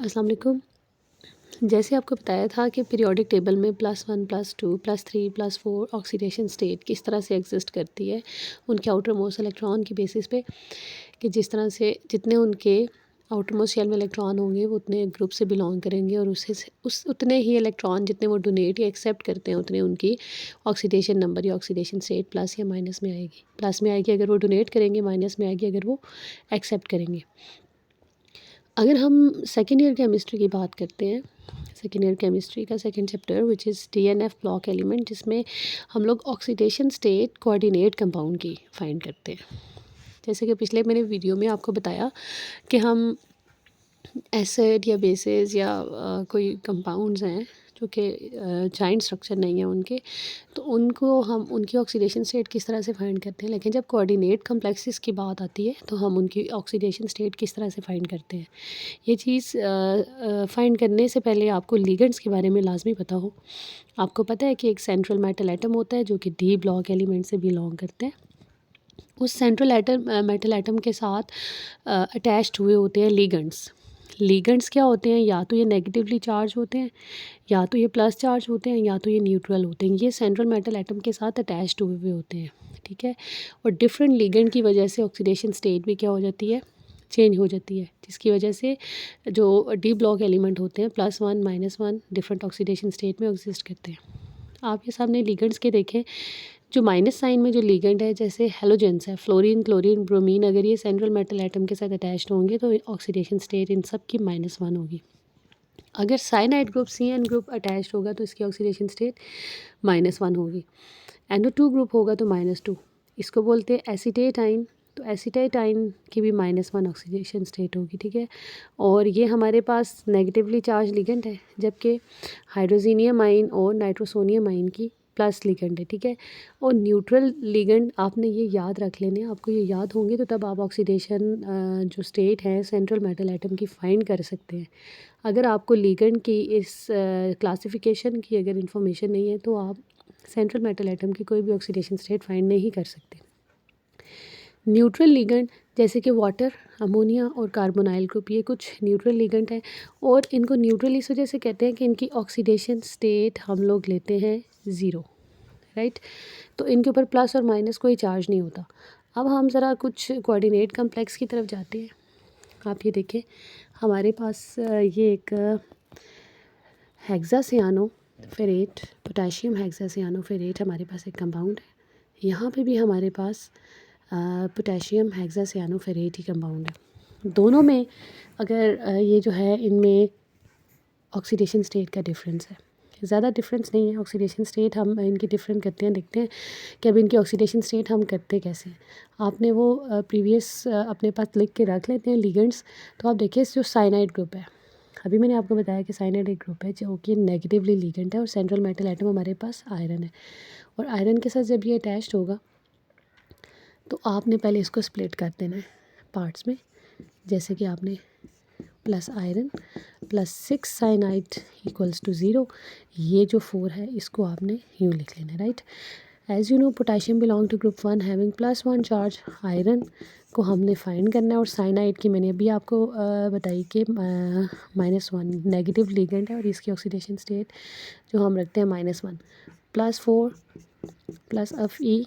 अस्सलाम वालेकुम। जैसे आपको बताया था कि पीरियोडिक टेबल में +1 +2 +3 +4 ऑक्सीडेशन स्टेट किस तरह से एग्जिस्ट करती है उनके आउटर मोस्ट इलेक्ट्रॉन की बेसिस पे, कि जिस तरह से जितने उनके आउटर मोस्ट शेल में इलेक्ट्रॉन होंगे वो उतने ग्रुप से बिलोंग करेंगे, और उससे उस उतने ही इलेक्ट्रॉन जितने वो डोनेट या एक्सेप्ट करते हैं उतने उनकी ऑक्सीडेशन नंबर या ऑक्सीडेशन स्टेट प्लस या माइनस में आएगी। प्लस में आएगी अगर वो डोनेट करेंगे, माइनस में आएगी अगर वो एक्सेप्ट करेंगे। अगर हम सेकेंड ईयर केमिस्ट्री की बात करते हैं, सेकेंड ईयर केमिस्ट्री का second chapter which is DNF block element, जिसमें हम लोग ऑक्सीडेशन स्टेट कोऑर्डिनेट कंपाउंड की फाइंड करते हैं। जैसे कि पिछले मैंने वीडियो में आपको बताया कि हम एसिड या बेसिस या कोई कंपाउंड्स हैं जो कि जॉइंट स्ट्रक्चर नहीं है उनके, तो उनको हम उनकी ऑक्सीडेशन स्टेट किस तरह से फाइंड करते हैं। लेकिन जब कोऑर्डिनेट कम्प्लेक्सेस की बात आती है तो हम उनकी ऑक्सीडेशन स्टेट किस तरह से फाइंड करते हैं। ये चीज़ फाइंड करने से पहले आपको लिगेंड्स के बारे में लाजमी पता हो। आपको पता है कि एक सेंट्रल मेटल एटम होता है जो कि D ब्लॉक एलिमेंट से बिलोंग करते हैं। उस सेंट्रल मेटल एटम के साथ अटैच्ड हुए होते हैं लिगेंड्स। लिगेंड्स क्या होते हैं? या तो ये नेगेटिवली चार्ज होते हैं, या तो ये प्लस चार्ज होते हैं, या तो ये न्यूट्रल होते हैं। ये सेंट्रल मेटल एटम के साथ अटैच्ड हुए हुए होते हैं, ठीक है। और डिफरेंट लिगेंड की वजह से ऑक्सीडेशन स्टेट भी क्या हो जाती है, चेंज हो जाती है, जिसकी वजह से जो D ब्लॉक एलिमेंट होते हैं +1 -1 डिफरेंट ऑक्सीडेशन स्टेट में एग्जिस्ट करते हैं। आप ये सामने लिगेंड्स के देखें, जो माइनस साइन में जो लिगेंड है, जैसे हेलोजेंस है, फ्लोरीन, क्लोरीन, ब्रोमीन, अगर ये सेंट्रल मेटल एटम के साथ अटैच्ड होंगे तो ऑक्सीडेशन स्टेट इन सब की -1 होगी। अगर cyanide group CN group attached होगा तो इसकी ऑक्सीडेशन स्टेट -1 होगी। NO2 ग्रुप होगा तो -2। इसको बोलते हैं एसीटेटाइन, तो एसीटेटाइन की भी -1 ऑक्सीडेशन स्टेट होगी, ठीक है। और ये हमारे पास नेगेटिवली चार्ज लिगेंड है, जबकि हाइड्रोजीनियम आइन और नाइट्रोसोनियम आइन की प्लस लिगेंड है, ठीक है। और न्यूट्रल लिगेंड आपने ये याद रख लेने, आपको ये याद होंगे तो तब आप ऑक्सीडेशन जो स्टेट है सेंट्रल मेटल एटम की फाइंड कर सकते हैं। अगर आपको लिगेंड की इस क्लासिफिकेशन की अगर इन्फॉर्मेशन नहीं है तो आप सेंट्रल मेटल एटम की कोई भी ऑक्सीडेशन स्टेट फाइंड नहीं कर सकते। न्यूट्रल लिगेंड जैसे कि वाटर, अमोनिया और कार्बोनाइल ग्रुप, ये कुछ न्यूट्रल लिगेंड है, और इनको न्यूट्रल इस वजह से कहते हैं कि इनकी ऑक्सीडेशन स्टेट हम लोग लेते हैं 0, राइट। तो इनके ऊपर प्लस और माइनस कोई चार्ज नहीं होता। अब हम ज़रा कुछ कोऑर्डिनेट कम्प्लेक्स की तरफ जाते हैं। आप ये देखें, हमारे पास ये एक हेक्सासियानोफेरेट, पोटेशियम हेक्सासियानोफेरेट हमारे पास एक कंपाउंड है। यहाँ पे भी हमारे पास पोटेशियम हेक्सासियानोफेरेट ही कंपाउंड है। दोनों में अगर ये जो है इनमें ऑक्सीडेशन स्टेट का डिफरेंस है, ज़्यादा डिफरेंस नहीं है। ऑक्सीडेशन स्टेट हम इनकी डिफरेंट करते हैं, देखते हैं कि अब इनकी ऑक्सीडेशन स्टेट हम करते कैसे हैं। आपने वो प्रीवियस अपने पास लिख के रख लेते हैं लिगेंड्स। तो आप देखिए, जो साइनाइड ग्रुप है, अभी मैंने आपको बताया कि साइनाइड एक ग्रुप है जो कि नेगेटिवली लिगेंड है, और सेंट्रल मेटल एटम हमारे पास आयरन है। और आयरन के साथ जब ये अटैच्ड होगा तो आपने पहले इसको स्प्लिट कर देना है पार्ट्स में, जैसे कि आपने plus iron +6 cyanide equals to 0। ये जो 4 है इसको आपने यूँ लिख लेना है, right. As you know, potassium belong to group 1 having +1 charge. Iron को हमने फाइंड करना है, और साइनाइड की मैंने अभी आपको बताई कि -1 नेगेटिव लिगेंड है, और इसकी ऑक्सीडेशन स्टेट जो हम रखते हैं -1। +4 plus Fe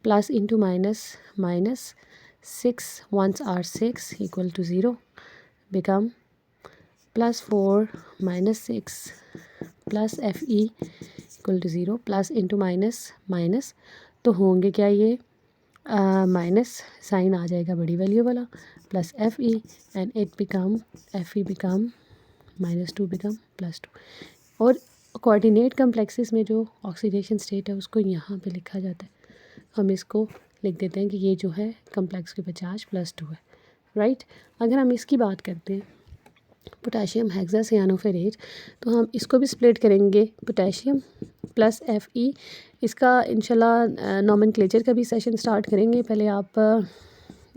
plus into minus 6 1s are 6 equal to 0 become +4 -6 plus Fe equal to 0 plus into minus, तो होंगे क्या ये माइनस साइन आ जाएगा बड़ी वैल्यू वाला, plus Fe and it become Fe become -2 become +2। और कोऑर्डिनेट कम्प्लेक्सेस में जो ऑक्सीडेशन स्टेट है उसको यहाँ पे लिखा जाता है। हम इसको लिख देते हैं कि ये जो है कम्प्लेक्स के 50 +2 है, राइट। अगर हम इसकी बात करते हैं पोटेशियम हेक्सासियानोफेरेट, तो हम इसको भी स्प्लिट करेंगे, पोटेशियम प्लस Fe। इसका इंशाल्लाह नोमेनक्लेचर का भी सेशन स्टार्ट करेंगे। पहले आप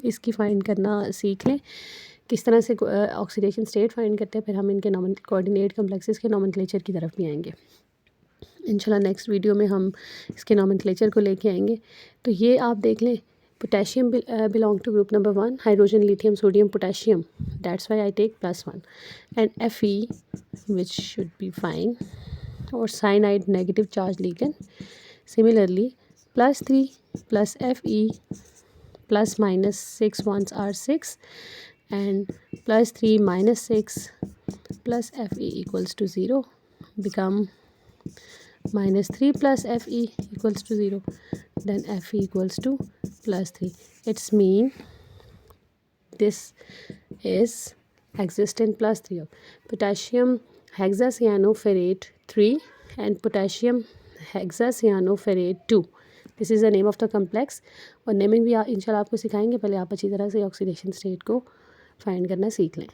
इसकी फाइंड करना सीख लें, किस तरह से ऑक्सीडेशन स्टेट फाइंड करते हैं, फिर हम इनके कोऑर्डिनेट कम्प्लेक्सेस के नोमेनक्लेचर की तरफ भी आएंगे इंशाल्लाह। नेक्स्ट वीडियो में हम इसके नोमेनक्लेचर को लेके आएंगे। तो ये आप देख लें Potassium belong to group number 1, hydrogen, lithium, sodium, potassium. That's why I take +1. And Fe, which should be fine, or cyanide negative charge ligand. Similarly, +3 plus Fe plus minus 6 ones are 6, and +3 minus 6 plus Fe equals to 0 become -3 plus Fe equals to 0. Then Fe equals to +3. It's mean this is existent +3 of potassium hexacyanoferrate 3 and potassium hexacyanoferrate 2. This is the name of the complex. और naming भी इंशाल्लाह आपको सिखाएंगे. पहले आप अच्छी तरह से ऑक्सीडेशन स्टेट को फाइंड करना सीख लें.